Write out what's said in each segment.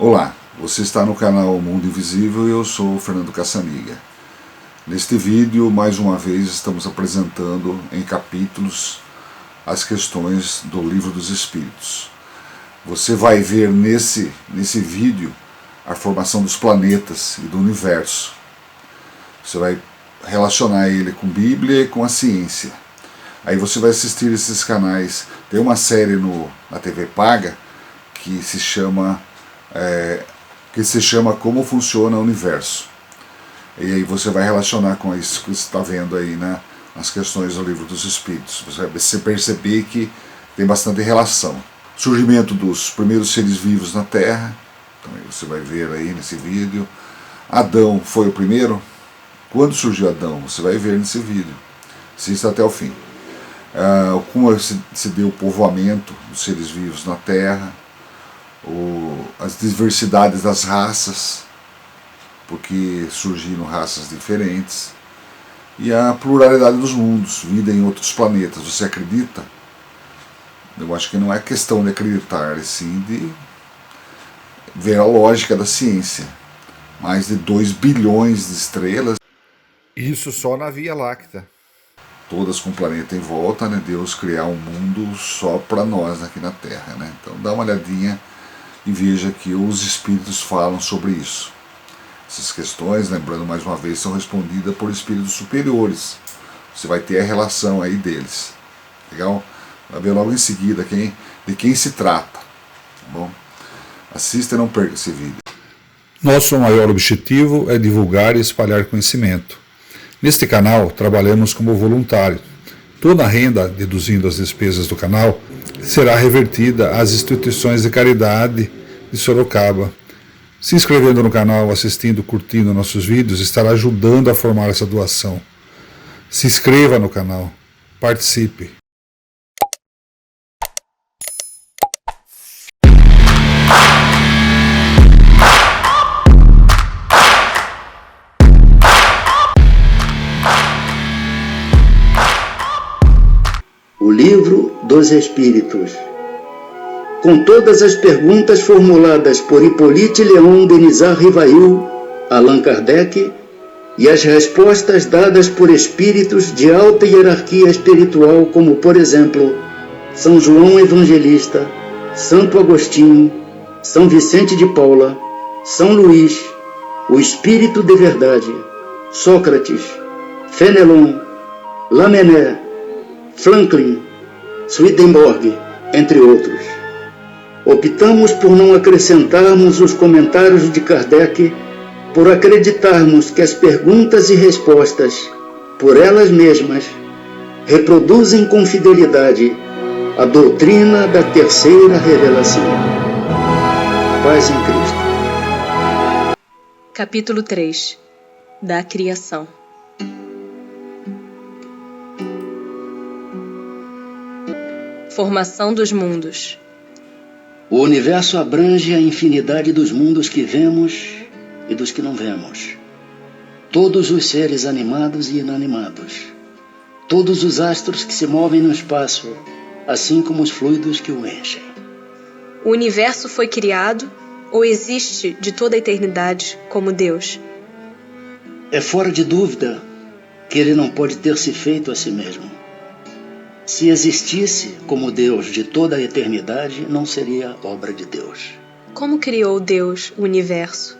Olá, você está no canal Mundo Invisível e eu sou o Fernando Caçamiga. Neste vídeo, mais uma vez, estamos apresentando em capítulos as questões do Livro dos Espíritos. Você vai ver nesse vídeo a formação dos planetas e do universo. Você vai relacionar ele com Bíblia e com a ciência. Aí você vai assistir esses canais. Tem uma série na TV paga que se chama Como Funciona o Universo. E aí você vai relacionar com isso que você está vendo aí, né, nas questões do Livro dos Espíritos. Você vai perceber que tem bastante relação. Surgimento dos primeiros seres vivos na Terra, também você vai ver aí nesse vídeo. Adão foi o primeiro? Quando surgiu Adão? Você vai ver nesse vídeo. Assista até o fim. Como se deu o povoamento dos seres vivos na Terra, as diversidades das raças, porque surgiram raças diferentes, e a pluralidade dos mundos, vida em outros planetas. Você acredita? Eu acho que não é questão de acreditar, é sim de ver a lógica da ciência. Mais de 2 bilhões de estrelas. Isso só na Via Láctea. Todas com o planeta em volta, né? Deus criar um mundo só para nós aqui na Terra, né? Então dá uma olhadinha e veja que os espíritos falam sobre isso. Essas questões, lembrando mais uma vez, são respondidas por espíritos superiores. Você vai ter a relação aí deles. Legal? Vai ver logo em seguida de quem se trata. Tá bom? Assista e não perca esse vídeo. Nosso maior objetivo é divulgar e espalhar conhecimento. Neste canal, trabalhamos como voluntário. Toda a renda, deduzindo as despesas do canal, será revertida às instituições de caridade de Sorocaba. Se inscrevendo no canal, assistindo, curtindo nossos vídeos, estará ajudando a formar essa doação. Se inscreva no canal. Participe. O Livro dos Espíritos. Com todas as perguntas formuladas por Hippolyte Léon Denisard Rivail, Allan Kardec, e as respostas dadas por espíritos de alta hierarquia espiritual, como, por exemplo, São João Evangelista, Santo Agostinho, São Vicente de Paula, São Luís, o Espírito de Verdade, Sócrates, Fenelon, Lamennais, Franklin, Swedenborg, entre outros. Optamos por não acrescentarmos os comentários de Kardec, por acreditarmos que as perguntas e respostas, por elas mesmas, reproduzem com fidelidade a doutrina da terceira revelação. Paz em Cristo. Capítulo 3. Da Criação. Formação dos mundos. O universo abrange a infinidade dos mundos que vemos e dos que não vemos. Todos os seres animados e inanimados. Todos os astros que se movem no espaço, assim como os fluidos que o enchem. O universo foi criado ou existe de toda a eternidade como Deus? É fora de dúvida que ele não pode ter se feito a si mesmo. Se existisse como Deus de toda a eternidade, não seria obra de Deus. Como criou Deus o universo?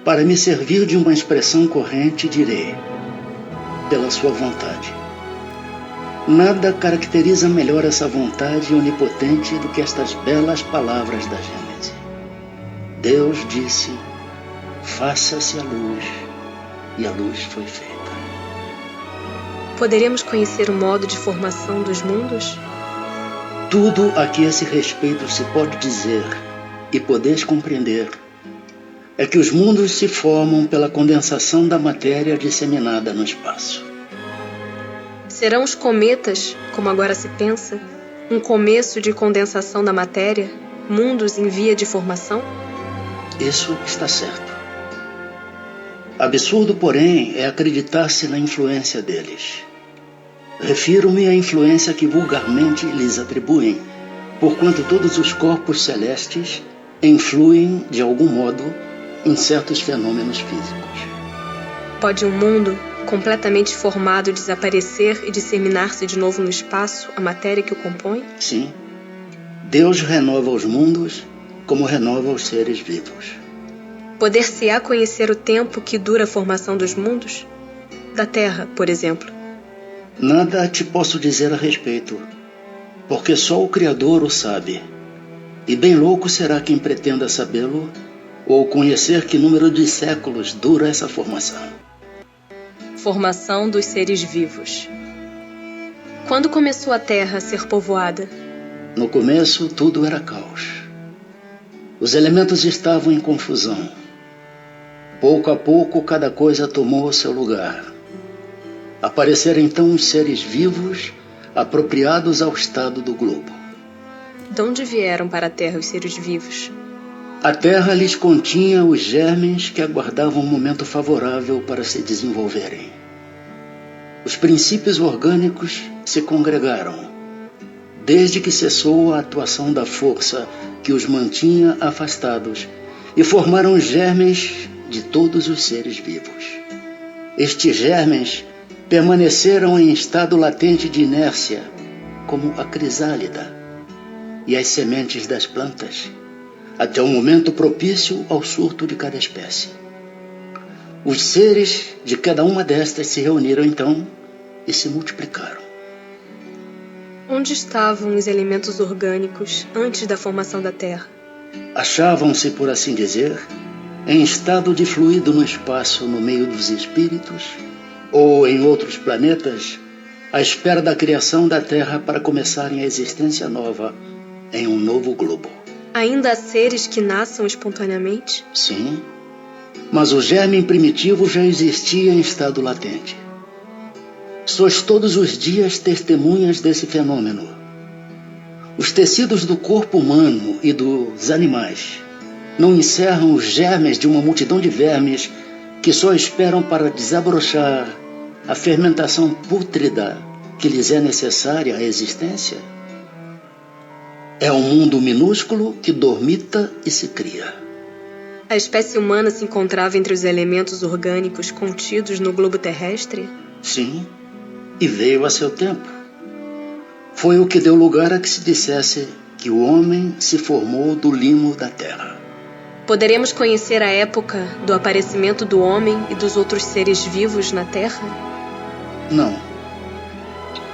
Para me servir de uma expressão corrente, direi: pela sua vontade. Nada caracteriza melhor essa vontade onipotente do que estas belas palavras da Gênese. Deus disse: faça-se a luz, e a luz foi feita. Poderemos conhecer o modo de formação dos mundos? Tudo a que esse respeito se pode dizer e podeis compreender é que os mundos se formam pela condensação da matéria disseminada no espaço. Serão os cometas, como agora se pensa, um começo de condensação da matéria, mundos em via de formação? Isso está certo. Absurdo, porém, é acreditar-se na influência deles. Refiro-me à influência que vulgarmente lhes atribuem, porquanto todos os corpos celestes influem, de algum modo, em certos fenômenos físicos. Pode um mundo completamente formado desaparecer e disseminar-se de novo no espaço a matéria que o compõe? Sim. Deus renova os mundos como renova os seres vivos. Poder-se-á conhecer o tempo que dura a formação dos mundos? Da Terra, por exemplo. Nada te posso dizer a respeito, porque só o Criador o sabe. E bem louco será quem pretenda sabê-lo ou conhecer que número de séculos dura essa formação. Formação dos seres vivos. Quando começou a Terra a ser povoada? No começo, tudo era caos. Os elementos estavam em confusão. Pouco a pouco, cada coisa tomou o seu lugar. Apareceram então os seres vivos apropriados ao estado do globo. De onde vieram para a Terra os seres vivos? A Terra lhes continha os germes que aguardavam um momento favorável para se desenvolverem. Os princípios orgânicos se congregaram, desde que cessou a atuação da força que os mantinha afastados, e formaram os germes de todos os seres vivos. Estes germes permaneceram em estado latente de inércia, como a crisálida e as sementes das plantas, até o momento propício ao surto de cada espécie. Os seres de cada uma destas se reuniram então e se multiplicaram. Onde estavam os elementos orgânicos antes da formação da Terra? Achavam-se, por assim dizer, em estado de fluido no espaço no meio dos espíritos, ou em outros planetas, à espera da criação da Terra para começarem a existência nova em um novo globo. Ainda há seres que nasçam espontaneamente? Sim, mas o germe primitivo já existia em estado latente. Sois todos os dias testemunhas desse fenômeno. Os tecidos do corpo humano e dos animais não encerram os germes de uma multidão de vermes que só esperam para desabrochar a fermentação pútrida que lhes é necessária à existência? É um mundo minúsculo que dormita e se cria. A espécie humana se encontrava entre os elementos orgânicos contidos no globo terrestre? Sim, e veio a seu tempo. Foi o que deu lugar a que se dissesse que o homem se formou do limo da terra. Poderemos conhecer a época do aparecimento do homem e dos outros seres vivos na Terra? Não.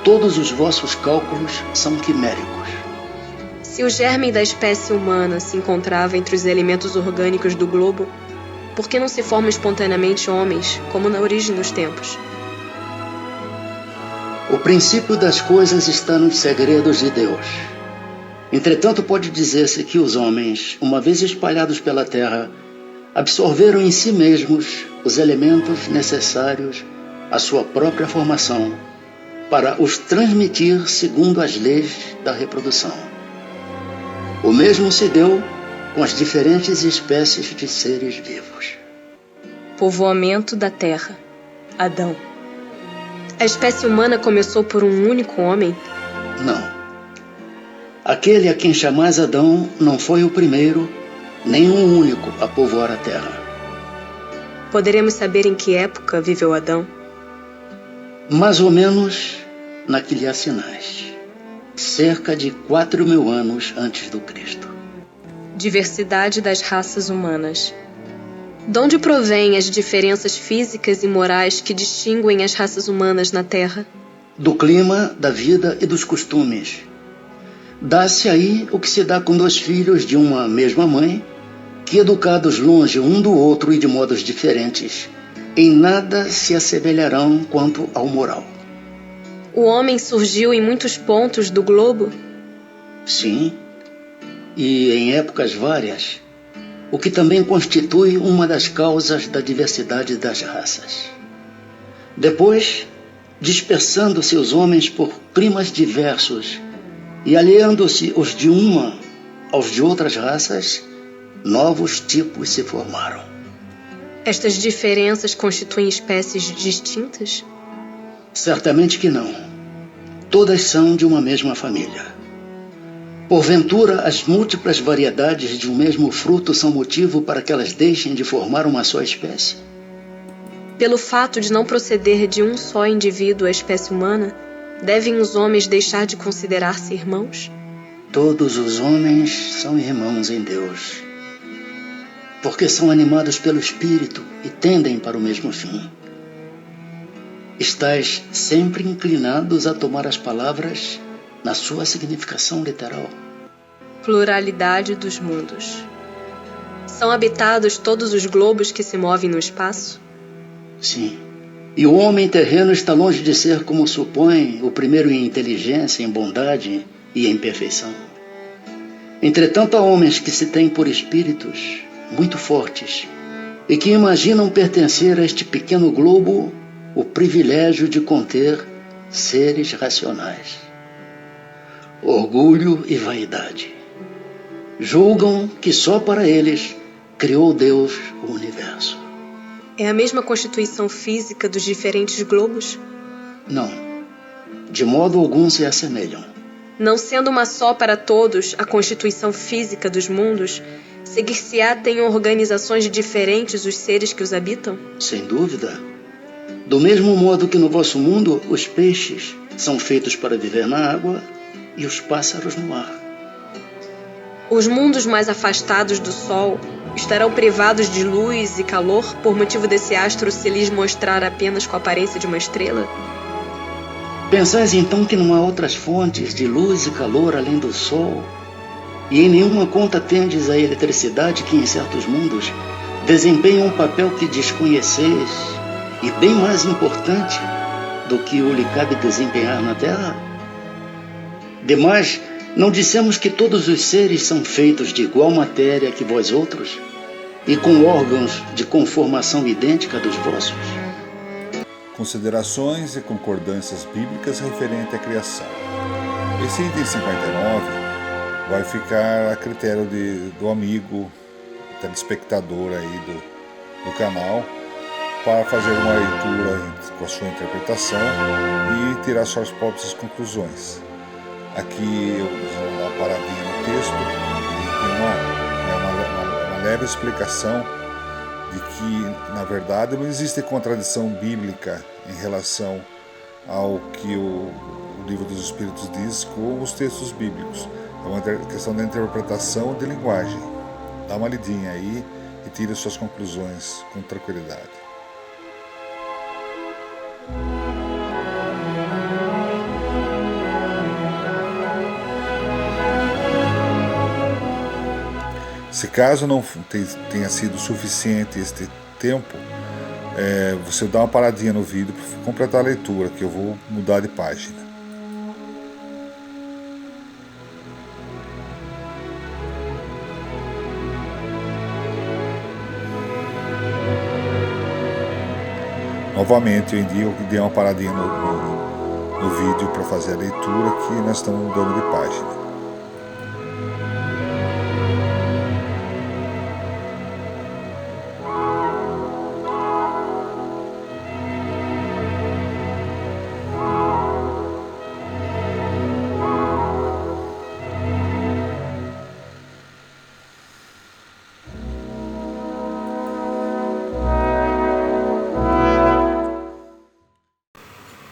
Todos os vossos cálculos são quiméricos. Se o germe da espécie humana se encontrava entre os elementos orgânicos do globo, por que não se formam espontaneamente homens, como na origem dos tempos? O princípio das coisas está nos segredos de Deus. Entretanto, pode dizer-se que os homens, uma vez espalhados pela terra, absorveram em si mesmos os elementos necessários à sua própria formação, para os transmitir segundo as leis da reprodução. O mesmo se deu com as diferentes espécies de seres vivos. Povoamento da Terra. Adão. A espécie humana começou por um único homem? Não. Aquele a quem chamais Adão não foi o primeiro, nem o único a povoar a terra. Poderemos saber em que época viveu Adão? Mais ou menos na que lhe assinais. Cerca de 4.000 anos antes do Cristo. Diversidade das raças humanas. De onde provêm as diferenças físicas e morais que distinguem as raças humanas na Terra? Do clima, da vida e dos costumes. Dá-se aí o que se dá com 2 filhos de uma mesma mãe, que, educados longe um do outro e de modos diferentes, em nada se assemelharão quanto ao moral. O homem surgiu em muitos pontos do globo? Sim, e em épocas várias, o que também constitui uma das causas da diversidade das raças. Depois, dispersando-se os homens por climas diversos e aliando-se os de uma aos de outras raças, novos tipos se formaram. Estas diferenças constituem espécies distintas? Certamente que não. Todas são de uma mesma família. Porventura, as múltiplas variedades de um mesmo fruto são motivo para que elas deixem de formar uma só espécie? Pelo fato de não proceder de um só indivíduo a espécie humana, devem os homens deixar de considerar-se irmãos? Todos os homens são irmãos em Deus, porque são animados pelo Espírito e tendem para o mesmo fim. Estais sempre inclinados a tomar as palavras na sua significação literal. Pluralidade dos mundos. São habitados todos os globos que se movem no espaço? Sim. E o homem terreno está longe de ser, como supõe, o primeiro em inteligência, em bondade e em perfeição. Entretanto, há homens que se têm por espíritos muito fortes e que imaginam pertencer a este pequeno globo o privilégio de conter seres racionais. Orgulho e vaidade. Julgam que só para eles criou Deus o universo. É a mesma constituição física dos diferentes globos? Não. De modo algum se assemelham. Não sendo uma só para todos a constituição física dos mundos, seguir-se-á tenham organizações diferentes os seres que os habitam? Sem dúvida. Do mesmo modo que no vosso mundo, os peixes são feitos para viver na água e os pássaros no ar. Os mundos mais afastados do Sol estarão privados de luz e calor por motivo desse astro se lhes mostrar apenas com a aparência de uma estrela? Pensais então que não há outras fontes de luz e calor além do Sol? E em nenhuma conta tendes a eletricidade que em certos mundos desempenha um papel que desconheceis e bem mais importante do que o lhe cabe desempenhar na Terra? Demais, não dissemos que todos os seres são feitos de igual matéria que vós outros e com órgãos de conformação idêntica dos vossos? Considerações e concordâncias bíblicas referente à criação. Esse item 59 vai ficar a critério do amigo, telespectador aí do canal, para fazer uma leitura com a sua interpretação e tirar suas próprias conclusões. Aqui eu vou dar uma paradinha no texto e tem uma leve explicação de que, na verdade, não existe contradição bíblica em relação ao que o Livro dos Espíritos diz com os textos bíblicos. É uma questão da interpretação de linguagem. Dá uma lidinha aí e tire suas conclusões com tranquilidade. Se caso não tenha sido suficiente este tempo, você dá uma paradinha no vídeo para completar a leitura, que eu vou mudar de página. Novamente eu indico que dê uma paradinha no vídeo para fazer a leitura, que nós estamos mudando de página.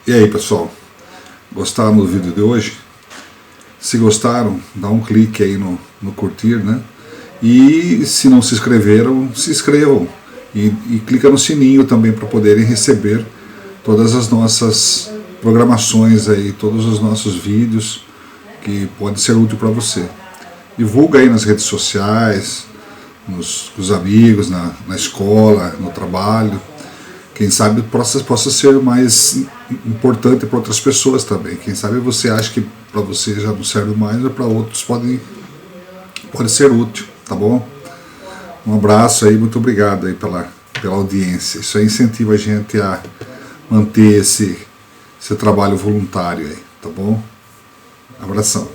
E aí, pessoal, gostaram do vídeo de hoje? Se gostaram, dá um clique aí no curtir, né? E se não se inscreveram, se inscrevam e clica no sininho também para poderem receber todas as nossas programações aí, todos os nossos vídeos que pode ser útil para você. Divulga aí nas redes sociais, com os amigos, na escola, no trabalho. Quem sabe possa ser mais importante para outras pessoas também. Quem sabe você acha que para você já não serve mais, mas para outros pode ser útil, tá bom? Um abraço aí, muito obrigado aí pela audiência. Isso aí incentiva a gente a manter esse trabalho voluntário aí, tá bom? Abração.